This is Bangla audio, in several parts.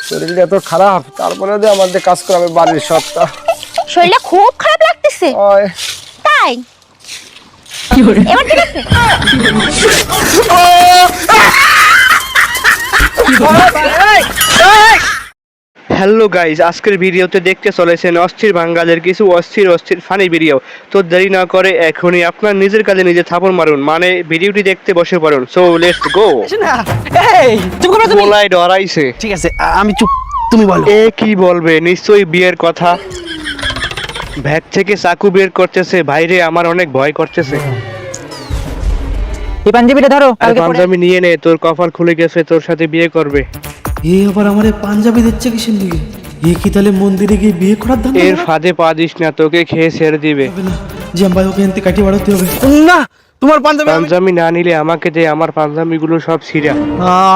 শরীরটা এত খারাপ, তারপরে যে আমাদের কাজ করে আমি বাড়ির সবটা। শরীরটা খুব খারাপ লাগতেছে তাই? এবার ঠিক আছে? হ্যালো গাইজ, আজকের ভিডিওতে দেখতে চলেছেন অস্থির বাঙ্গালের কিছু অস্থির অস্থির ফানি ভিডিও। তো দেরি না করে এখনই আপনার নিজের কাজে নিজে থাপড় মারুন, মানে ভিডিওটি দেখতে বসে পড়ুন। So let's go. এই চুপ করো তুমি। বলাই ডরাইছে। ঠিক আছে আমি চুপ, তুমি বলো। এ কি বলবে? নিশ্চয়ই বিয়ের কথা। ব্যাগ থেকে চাকু বের করতেছে। ভাইরে, আমার অনেক ভয় করতেছে। এই পাঞ্জাবিটা ধরো, আর পাঞ্জাবি নিয়ে নে, তোর কপাল খুলে গেছে, তোর সাথে বিয়ে করবে। এ আবার আমার পাঞ্জাবি দিচ্ছে কিসের দিকে? এ কি তাহলে মন্দিরে গিয়ে বিয়ে করার ধান্দা? এর ফাঁদে পা দিস না, তোকে খেয়ে ছেড়ে দিবে। জাম্বাই ওকে এনতে কাটিয়ে বাড়াতে হবে। না, তোমার পাঞ্জাবি পাঞ্জাবি না নিলে আমাকে দে, আমার পাঞ্জাবিগুলো সব ছিঁড়া।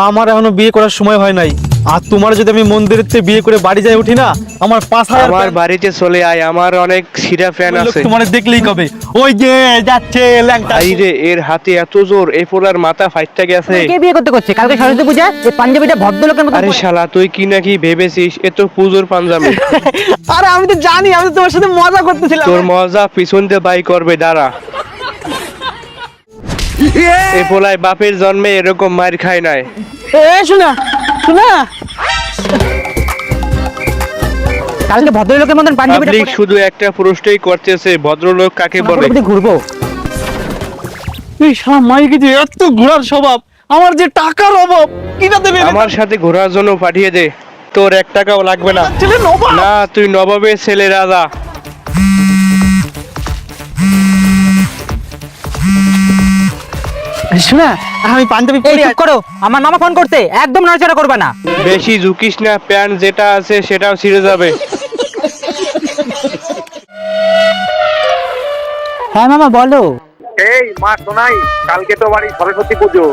আমার এখনো বিয়ে করার সময় হয় নাই। আর তোমার যদি আমি মন্দিরের থেকে বিয়ে করে বাড়ি যাই উঠি না, আমার 5000 আমার বাড়িতে চলে আয়, আমার অনেক ছিঁড়া ফ্যান আছে। তোমার দেখলেই কবে ওই যে যাচ্ছে ল্যাংটা। ভাইরে, এর হাতে এত জোর, এই পোলার মাথা ফাইটটা গেছে। কে বিয়ে করতে করছে? কালকে সরস্বতী পূজা, এই পাঞ্জাবিটা ভদ্রলোকের মতো। আরে শালা, তুই কি নাকি ভেবেছিস এ তো পুজোর পাঞ্জাবি? আরে আমি তো জানি, আমি তো তোমার সাথে মজা করতেছিলাম। তোর মজা পিছন দিয়ে বাই করবে, দাঁড়া। এ পোলাই বাপের জন্মে এরকম মার খায় নাই। এ শোনা শোনা, কালকে ভদ্রলোকের মতন পাঞ্জাবিটা পাবলিক শুধু একটা প্রশ্নই করতেছে, ভদ্রলোক কাকে বলে? পরে ঘুরবো। এই শালা মাইকে যে এত ঘোরার স্বভাব, আমার যে টাকার অভাব, কিনা দেবে? আমার সাথে ঘোরার জন্য পাঠিয়ে দে, তোর 1 টাকাও লাগবে না। ছেলে নবাব। না, তুই নবাবের ছেলে, রাজা। শোনা, আমি পাঞ্জাবি এই পরে চুপ করো, আমার মামা ফোন করতে, একদম নড়াচড়া করবে না। বেশি ঝুঁকিস না, প্যান্ট যেটা আছে সেটাও ছিঁড়ে যাবে। হ্যাঁ মামা বলো। এই মা শোনাই, কালকে তো বাড়ি সরস্বতী পুজো,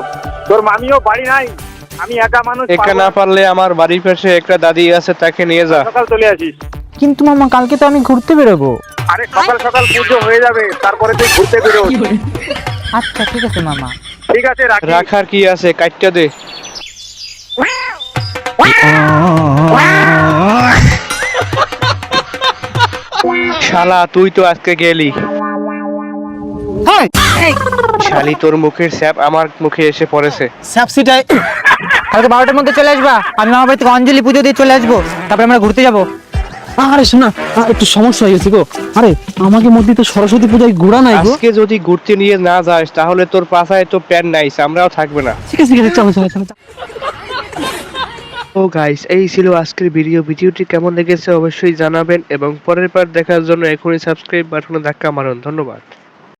তোর মামিও বাড়ি নাই, আমি একা মানুষ, একা না পারলে আমার বাড়ির পাশে একটা দাদি আছে, তাকে নিয়ে যা। সকাল চলে আসিস। কিন্তু মামা কালকে তো আমি ঘুরতে বেরোবো। আরে সকাল সকাল পুজো হয়ে যাবে, তারপরে তুই ঘুরতে বেরো। আচ্ছা ঠিক আছে মামা। ঠিক আছে, রাখি। রাখার কি আছে, কাটটা দে। শালা, তুই তো আজকে গেলি। শালি, তোর মুখের স্যাপ আমার মুখে এসে পড়েছে। স্যাপসিটাই। কালকে 12টার মধ্যে চলে আসবা, আমি মামা বাড়ি থেকে অঞ্জলি পুজো দিয়ে চলে আসবো, তারপরে আমরা ঘুরতে যাবো। আরে শোনা, একটু সমস্যা হয়ে গেছে গো। আরে আমাকে মধ্যে তো সরস্বতী পূজায় ঘোরা নাই গো। আজকে যদি ঘুরতে নিয়ে না যাস তাহলে তোর পাছায় তো প্যান্ট নাই, আমরাও থাকবে না। ঠিক আছে ঠিক আছে, চলো চলো চলো। ও গাইস, এই ছিল আজকের ভিডিওটি কেমন লেগেছে অবশ্যই জানাবেন, এবং পরের বার দেখার জন্য এখনই সাবস্ক্রাইব বাটনে ধাক্কা মারুন। ধন্যবাদ।